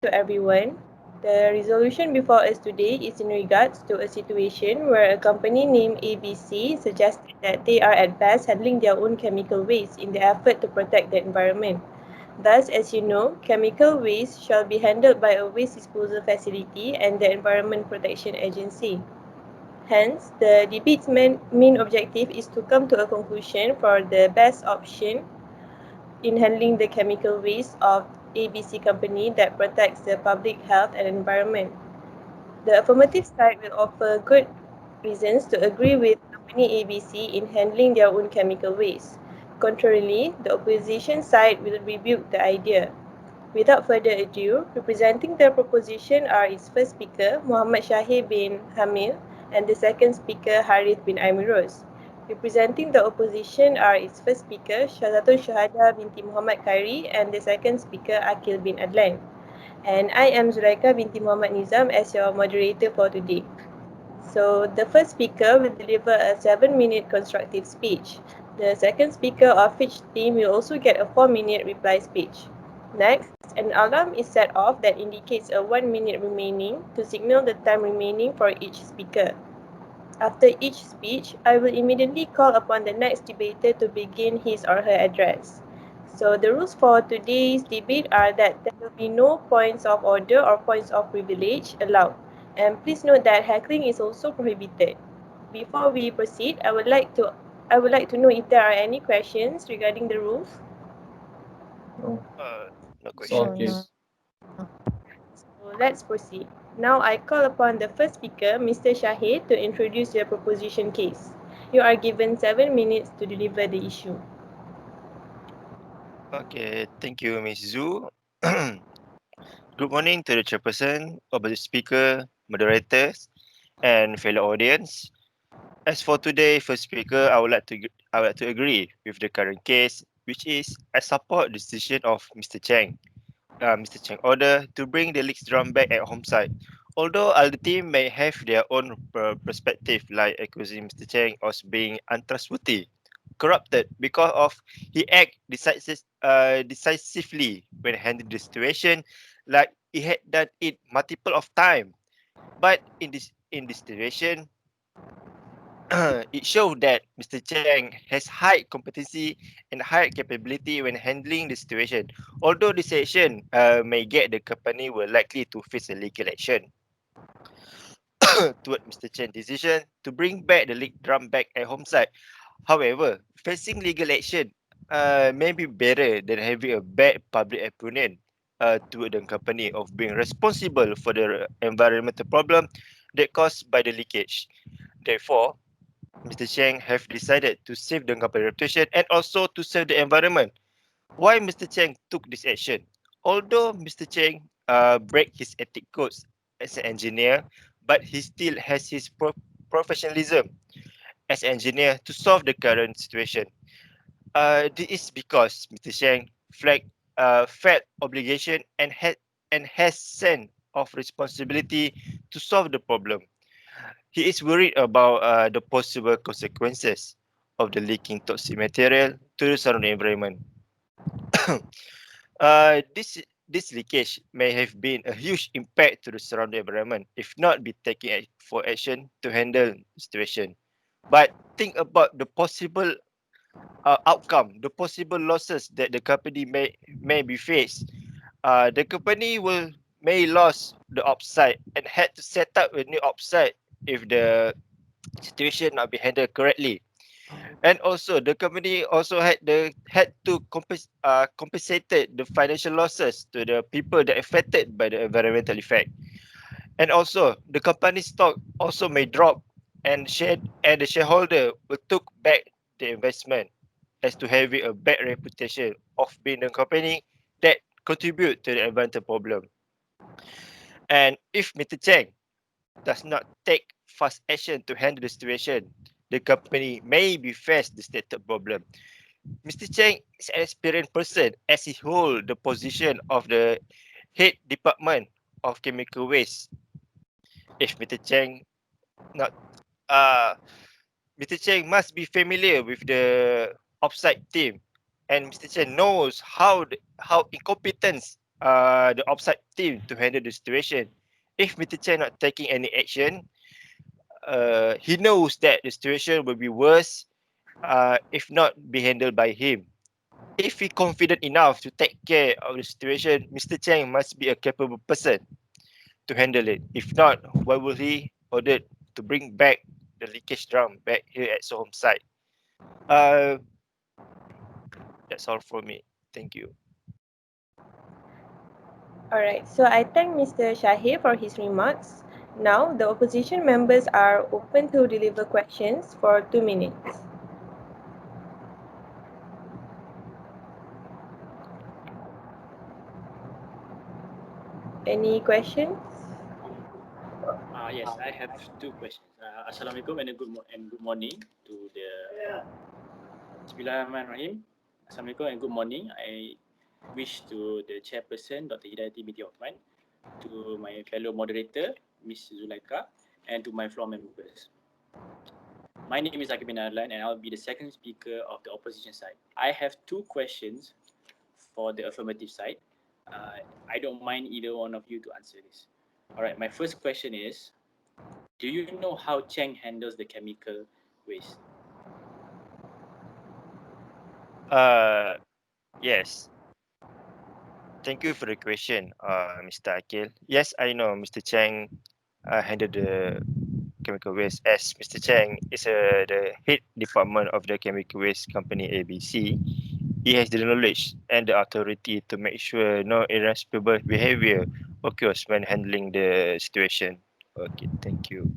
to everyone. The resolution before us today is in regards to a situation where a company named ABC suggested that they are at best handling their own chemical waste in the effort to protect the environment. Thus, as you know, chemical waste shall be handled by a waste disposal facility and the Environment Protection Agency. Hence, the debate's main objective is to come to a conclusion for the best option in handling the chemical waste of ABC company that protects the public health and environment. The affirmative side will offer good reasons to agree with company ABC in handling their own chemical waste. Contrarily, the opposition side will rebuke the idea. Without further ado, representing the proposition are its first speaker, Muhammad Shahir bin Hamil, and the second speaker, Harith bin Amiros. Representing the opposition are its first speaker, Shazatul Shahada binti Muhammad Khairi, and the second speaker, Akil bin Adlan. And I am Zulaika binti Muhammad Nizam as your moderator for today. So the first speaker will deliver a 7-minute constructive speech. The second speaker of each team will also get a 4-minute reply speech. Next, an alarm is set off that indicates a 1 minute remaining to signal the time remaining for each speaker. After each speech, I will immediately call upon the next debater to begin his or her address. So the rules for today's debate are that there will be no points of order or points of privilege allowed. And please note that heckling is also prohibited. Before we proceed, I would like to know if there are any questions regarding the rules. No, No it's all No, okay. no. questions. So let's proceed. Now I call upon the first speaker, Mr. Shahid, to introduce your proposition case. You are given 7 minutes to deliver the issue. Okay, thank you, Miss Zhu. Good morning to the chairperson, opposite speaker, moderators, and fellow audience. As for today, first speaker, I would like to agree with the current case, which is I support the decision of Mr. Cheng order to bring the league's drum back at home side. Although other team may have their own perspective, like accusing Mr. Cheng of being untrustworthy, corrupted because of he act decisively when handling the situation, like he had done it multiple of time. But in this situation, it showed that Mr. Cheng has high competency and high capability when handling the situation. Although this action may get the company will likely to face a legal action toward Mr. Chen's decision to bring back the league drum back at home side. However, facing legal action may be better than having a bad public opinion toward the company of being responsible for the environmental problem that caused by the leakage. Therefore, Mr. Cheng have decided to save the company reputation and also to save the environment. Why Mr. Cheng took this action? Although Mr. Cheng break his ethic codes as an engineer, but he still has his professionalism as an engineer to solve the current situation. This is because Mr. Cheng felt obligation and has sense of responsibility to solve the problem. He is worried about the possible consequences of the leaking toxic material to the surrounding environment. This leakage may have been a huge impact to the surrounding environment if not be taken for action to handle the situation. But think about the possible outcome, the possible losses that the company may be faced. The company will may lose the upside and had to set up a new upside if the situation not be handled correctly. And also, the company also had to compensated the financial losses to the people that affected by the environmental effect. And also, the company stock also may drop, and the shareholder will took back the investment as to having a bad reputation of being a company that contribute to the environmental problem. And if Mr. Cheng does not take fast action to handle the situation, the company may be faced the stated problem. Mr. Cheng is an experienced person as he holds the position of the head department of chemical waste. If Mr. Cheng not uh Mr. Cheng must be familiar with the offsite team, and Mr. Cheng knows how incompetent the offsite team to handle the situation. If Mr. Chang not taking any action, he knows that the situation will be worse if not be handled by him. If he confident enough to take care of the situation, Mr. Chang must be a capable person to handle it. If not, why will he order to bring back the leakage drum back here at Sohom site? Uh, that's all from me. Thank you. Alright, so I thank Mr. Shahir for his remarks. Now, the opposition members are open to deliver questions for 2 minutes. Any questions? Yes, I have two questions. Assalamualaikum and good morning to the Bismillahirrahmanirrahim. Assalamualaikum and good morning. I wish to the chairperson Dr. Hidayati binti Othman, to my fellow moderator Ms. Zulaika, and to my floor members. My name is Akib bin Arlan and I'll be the second speaker of the opposition side. I have two questions for the affirmative side. I don't mind either one of you to answer this. All right, my first question is, do you know how Cheng handles the chemical waste? Uh, yes. Thank you for the question, Mr. Akil. Yes, I know Mr. Chang handled the chemical waste as Mr. Chang is the head department of the chemical waste company ABC. He has the knowledge and the authority to make sure no irresponsible behavior occurs when handling the situation. Okay, thank you.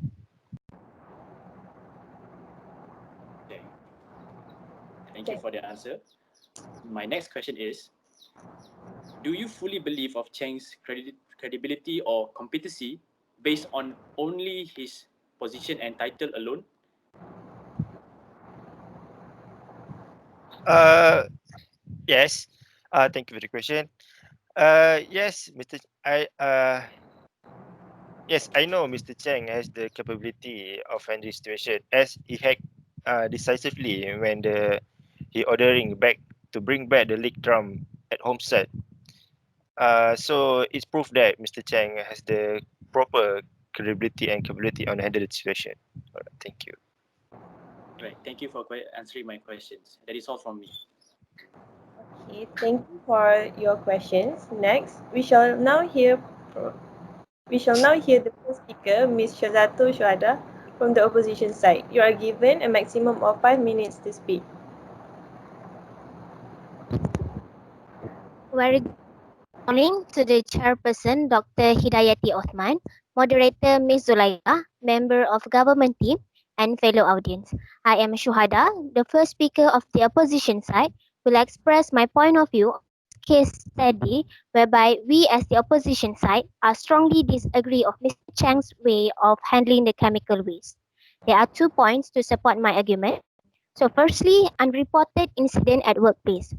Okay. Thank you for the answer. My next question is, do you fully believe of Cheng's credibility or competency based on only his position and title alone? Uh, yes. Thank you for the question. Yes, Mr. Yes, I know Mr. Cheng has the capability of handling situation as he act decisively when he ordering back to bring back the leak drum at home set. So it's proof that Mr. Cheng has the proper credibility and capability on handling the situation. All right, thank you. Right. Thank you for answering my questions. That is all from me. Okay, thank you for your questions. Next, we shall now hear the first speaker, Ms. Shazato Shuhada, from the opposition side. You are given a maximum of 5 minutes to speak. Very good morning to the chairperson, Dr. Hidayati Othman, moderator Ms. Zulaika, member of government team, and fellow audience. I am Shuhada, the first speaker of the opposition side, will express my point of view on this case study whereby we as the opposition side are strongly disagree of Mr. Chang's way of handling the chemical waste. There are 2 points to support my argument. So firstly, unreported incident at workplace.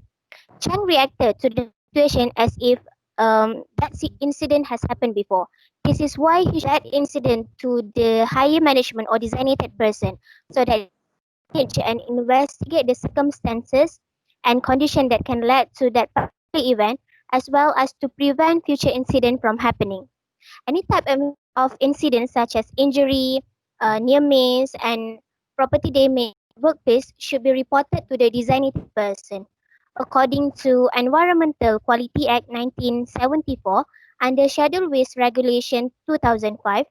Chang reacted to the situation as if incident has happened before. This is why he shared that incident to the higher management or designated person so that they can manage and investigate the circumstances and condition that can lead to that particular event as well as to prevent future incident from happening. Any type of incidents such as injury, near miss, and property damage at workplace should be reported to the designated person. According to Environmental Quality Act 1974 under Schedule Waste Regulation 2005,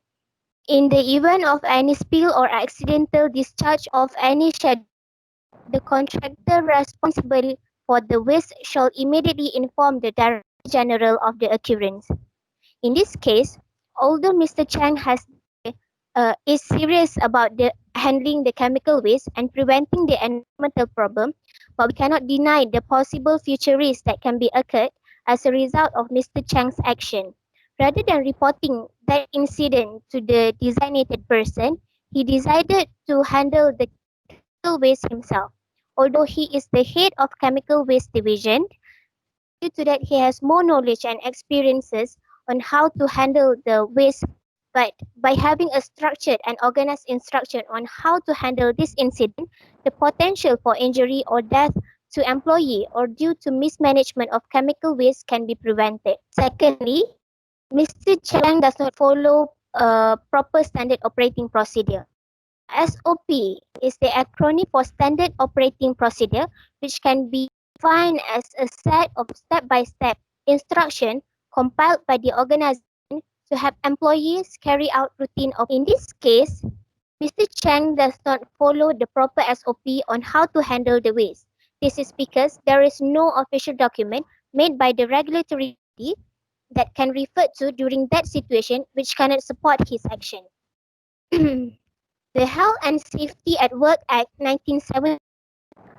in the event of any spill or accidental discharge of any scheduled waste, the contractor responsible for the waste shall immediately inform the Director General of the occurrence. In this case, although Mr. Chang is serious about the handling the chemical waste and preventing the environmental problem, but we cannot deny the possible future risks that can be occurred as a result of Mr. Chang's action. Rather than reporting that incident to the designated person, he decided to handle the chemical waste himself. Although he is the head of chemical waste division, due to that he has more knowledge and experiences on how to handle the waste, but by having a structured and organized instruction on how to handle this incident, the potential for injury or death to employee or due to mismanagement of chemical waste can be prevented. Secondly, Mr. Chang does not follow a proper standard operating procedure. SOP is the acronym for Standard Operating Procedure, which can be defined as a set of step-by-step instructions compiled by the organization to help employees carry out routine operations. In this case, Mr. Chang does not follow the proper SOP on how to handle the waste. This is because there is no official document made by the regulatory body that can refer to during that situation which cannot support his action. The Health and Safety at Work Act 1970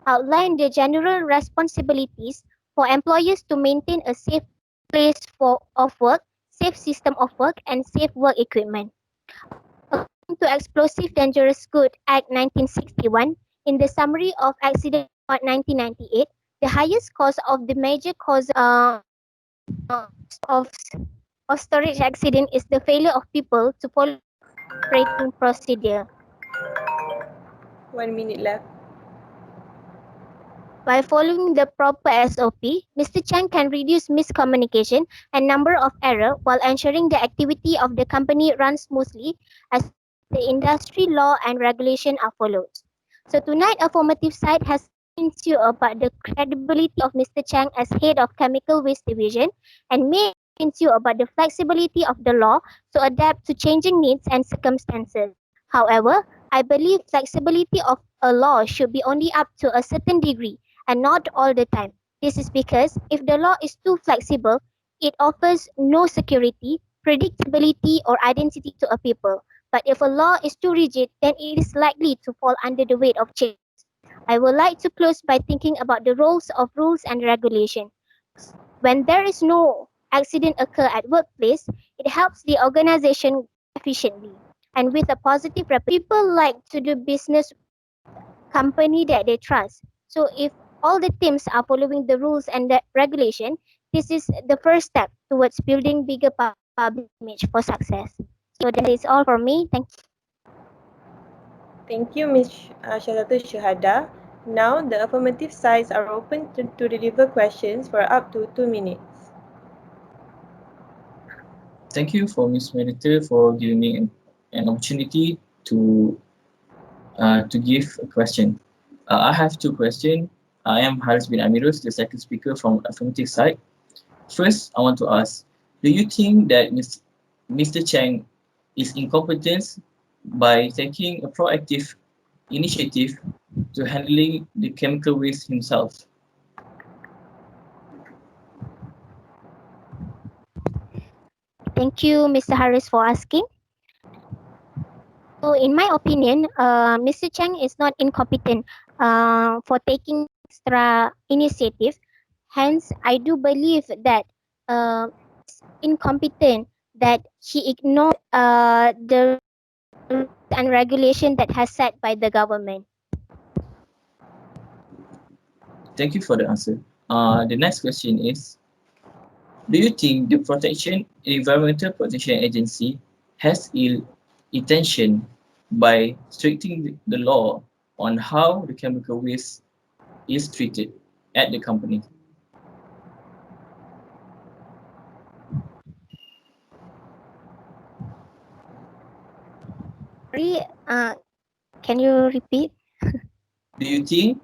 outlined the general responsibilities for employers to maintain a safe place of work, safe system of work, and safe work equipment. According to Explosive Dangerous Good Act 1961, in the Summary of Accident Report 1998, the highest cause of the major cause of, of storage accident is the failure of people to follow operating procedure. 1 minute left. By following the proper SOP, Mr. Chang can reduce miscommunication and number of error while ensuring the activity of the company runs smoothly as long as the industry law and regulation are followed. So tonight, Affirmative Side has convinced you about the credibility of Mr. Chang as head of Chemical Waste Division and may convince you about the flexibility of the law to adapt to changing needs and circumstances. However, I believe flexibility of a law should be only up to a certain degree and not all the time. This is because if the law is too flexible, it offers no security, predictability, or identity to a people. But if a law is too rigid, then it is likely to fall under the weight of change. I would like to close by thinking about the roles of rules and regulation. When there is no accident occur at workplace, it helps the organization efficiently. And with a positive reputation, people like to do business company that they trust. So if all the teams are following the rules and the regulation, this is the first step towards building bigger public image for success. So that is all for me. Thank you. Thank you, Ms. Shalatul Shuhada. Now, the affirmative sides are open to deliver questions for up to 2 minutes. Thank you for Ms. Mediter for giving me an opportunity to give a question. I have two questions. I am Haris bin Amirus, the second speaker from affirmative side. First, I want to ask, do you think that Mr. Chang is incompetent by taking a proactive initiative to handling the chemical waste himself? Thank you, Mr. Harris, for asking. So, in my opinion, Mr. Chang is not incompetent for taking extra initiative. Hence, I do believe that it's incompetent that he ignored the rules and regulation that has set by the government. Thank you for the answer. The next question is, do you think the Environmental Protection Agency has ill intention by strictening the law on how the chemical waste is treated at the company? Sorry, can you repeat? Do you think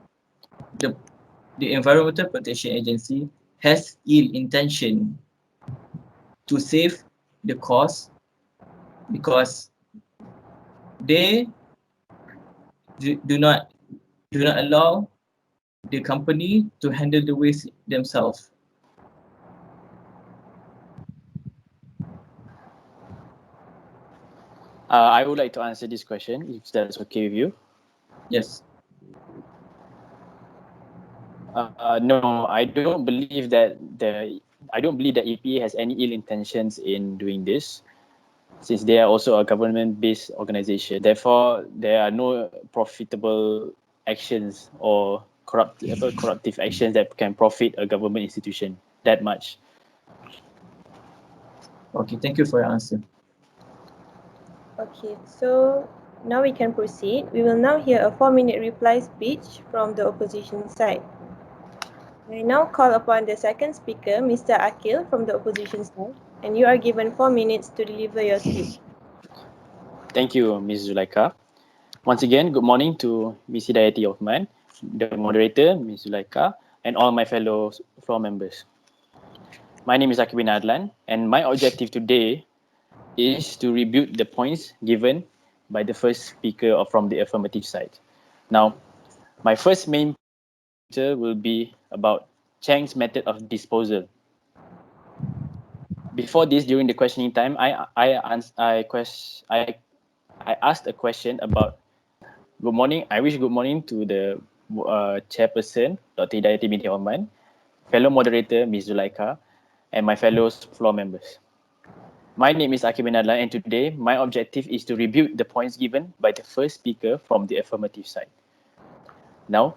the Environmental Protection Agency has ill intention to save the cost because they do not allow the company to handle the waste themselves? I would like to answer this question if that's okay with you. Yes. No, I don't believe that EPA has any ill intentions in doing this, since they are also a government-based organization. Therefore, there are no profitable actions or corruptive actions that can profit a government institution that much. Okay, thank you for your answer. Okay, so now we can proceed. We will now hear a 4-minute reply speech from the opposition side. I now call upon the second speaker, Mr. Akil from the opposition side, and you are given 4 minutes to deliver your speech. Thank you, Ms. Zulaika. Once again, good morning to Ms. Hidayati Othman, the moderator, Ms. Zulaika, and all my fellow floor members. My name is Akibin Adlan, and my objective today is to rebut the points given by the first speaker from the affirmative side. Now, my first main will be about Chang's method of disposal. Before this, during the questioning time, I asked a question about good morning. I wish good morning to the chairperson, Dr. Hidayati binti Oman, fellow moderator, Ms. Zulaika, and my fellow floor members. My name is Akib bin Adlan, and today my objective is to rebut the points given by the first speaker from the affirmative side. Now,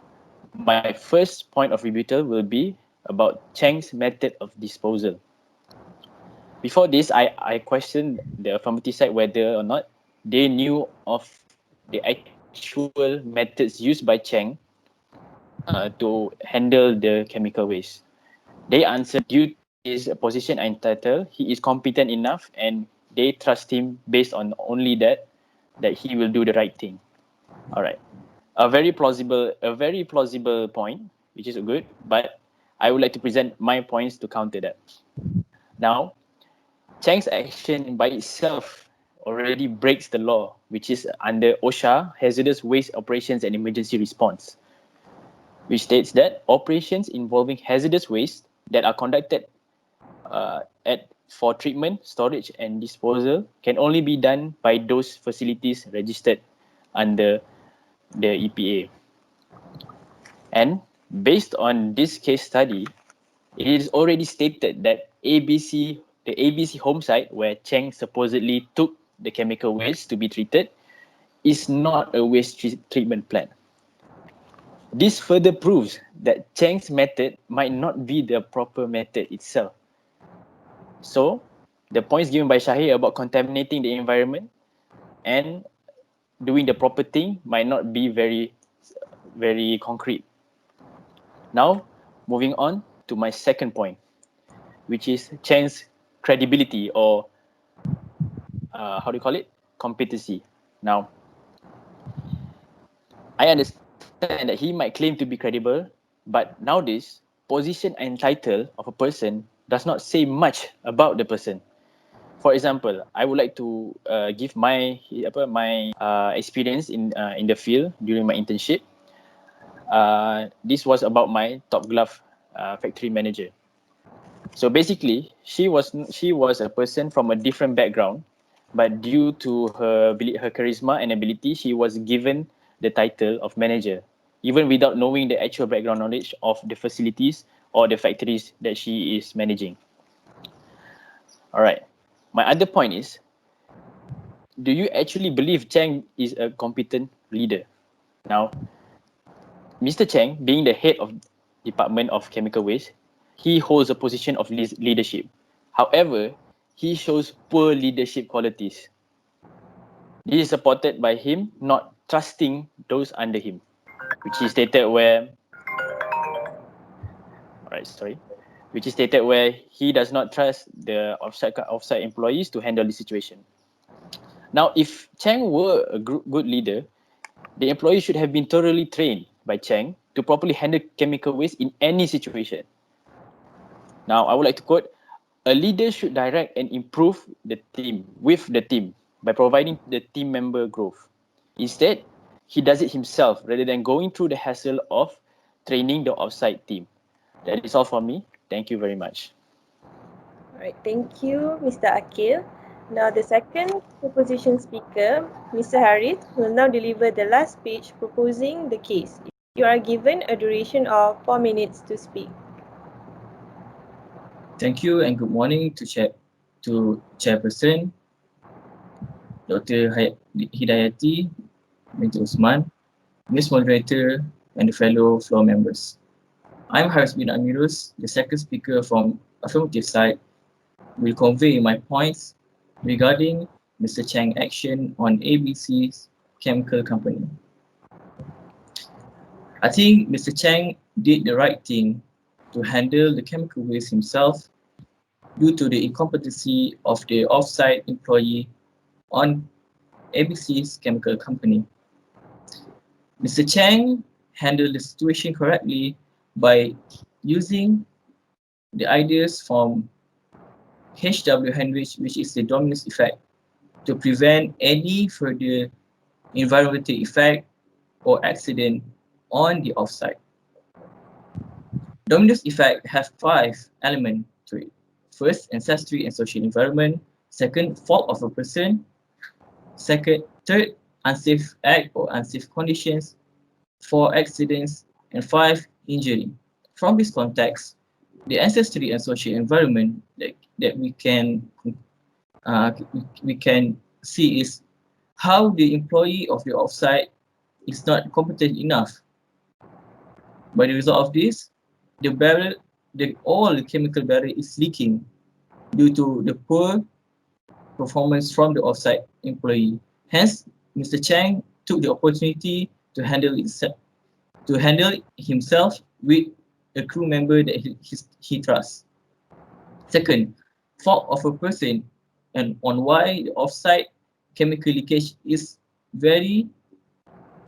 my first point of rebuttal will be about Chang's method of disposal. Before this, I questioned the affirmative side whether or not they knew of the actual methods used by Chang to handle the chemical waste. They answered due to his position and title, he is competent enough and they trust him based on only that he will do the right thing. All right. A very plausible point, which is good, but I would like to present my points to counter that. Now, Chang's action by itself already breaks the law, which is under OSHA, Hazardous Waste Operations and Emergency Response, which states that operations involving hazardous waste that are conducted for treatment, storage, and disposal can only be done by those facilities registered under the EPA. And based on this case study, it is already stated that the ABC home site where Cheng supposedly took the chemical waste to be treated, is not a waste treatment plant. This further proves that Cheng's method might not be the proper method itself. So, the points given by Shahir about contaminating the environment and doing the proper thing might not be very concrete. Now, moving on to my second point, which is Cheng's credibility, or how do you call it? Competency. Now, I understand that he might claim to be credible, but nowadays, position and title of a person does not say much about the person. For example, I would like to give my experience in the field during my internship. This was about my Top Glove factory manager. So basically, she was a person from a different background, but due to her charisma and ability, she was given the title of manager, even without knowing the actual background knowledge of the facilities or the factories that she is managing. All right. My other point is, do you actually believe Chang is a competent leader? Now, Mr. Chang, being the head of Department of Chemical Waste, he holds a position of leadership. However, he shows poor leadership qualities. This is supported by him not trusting those under him, which is stated where, which is stated where he does not trust the offsite employees to handle the situation. Now, if Chang were a good leader, the employee should have been thoroughly trained by Chang to properly handle chemical waste in any situation. Now, I would like to quote, a leader should direct and improve the team with the team by providing the team member growth. Instead, he does it himself rather than going through the hassle of training the offsite team. That is all from me. Thank you very much. All right, thank you, Mr. Akil. Now, the second proposition speaker, Mr. Harith, will now deliver the last speech proposing the case. You are given a duration of 4 minutes to speak. Thank you and good morning to Chairperson Dr. Hidayati binti Usman, Miss Moderator, and the fellow floor members. I'm Haris bin Amirus, the second speaker from affirmative side, will convey my points regarding Mr. Chang's action on ABC's chemical company. I think Mr. Chang did the right thing to handle the chemical waste himself due to the incompetency of the off-site employee on ABC's chemical company. Mr. Chang handled the situation correctly by using the ideas from HW Henrich, which is the dominance effect, to prevent any further environmental effect or accident on the offsite. Dominance effect have 5 elements to it. First, ancestry and social environment. Second, fault of a person. Third, unsafe act or unsafe conditions. 4, accidents. And 5, injury. From this context, the ancestry and social environment that we can see is how the employee of the offsite is not competent enough. By the result of this, the barrel, all the chemical barrel is leaking due to the poor performance from the offsite employee. Hence, Mr. Chang took the opportunity to handle himself with a crew member that he trusts. Second, fault of a person and on why the offsite chemical leakage is very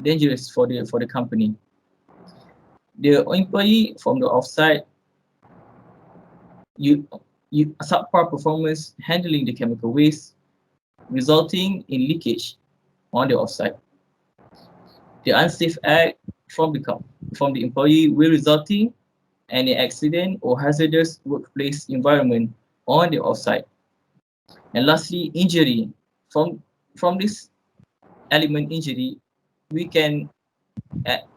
dangerous for the company. The employee from the offsite you subpar performance handling the chemical waste, resulting in leakage on the offsite. The unsafe act from the employee will resulting in an accident or hazardous workplace environment on the offsite. And lastly, injury. From this element injury, we can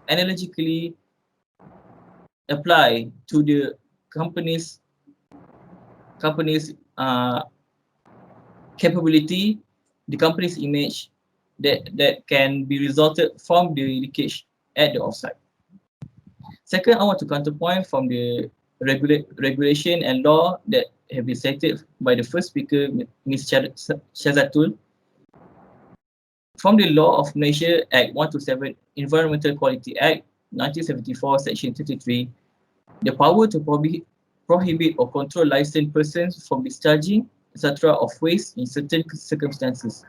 analogically apply to the company's capability, the company's image that can be resulted from the leakage at the offsite. Second, I want to counterpoint from the regulation and law that have been cited by the first speaker, Ms. Shazatul. From the Law of Malaysia Act 127, Environmental Quality Act 1974, Section 33, the power to prohibit or control licensed persons from discharging, etc., of waste in certain circumstances.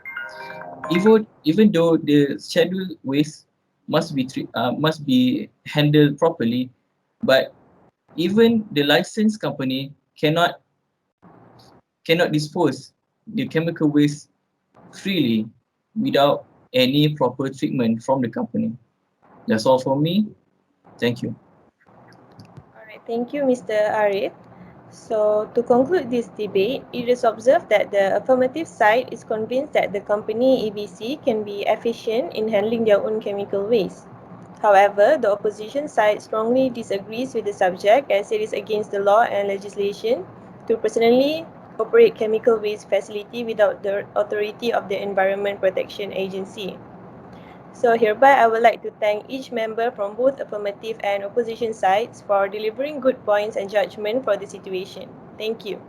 Even though the scheduled waste must be handled properly, but even the licensed company cannot dispose the chemical waste freely without any proper treatment from the company. That's all for me. Thank you. All right, thank you, Mr. Arif. So, to conclude this debate, it is observed that the affirmative side is convinced that the company ABC can be efficient in handling their own chemical waste. However, the opposition side strongly disagrees with the subject as it is against the law and legislation to personally operate chemical waste facility without the authority of the Environment Protection Agency. So hereby I would like to thank each member from both affirmative and opposition sides for delivering good points and judgment for the situation. Thank you.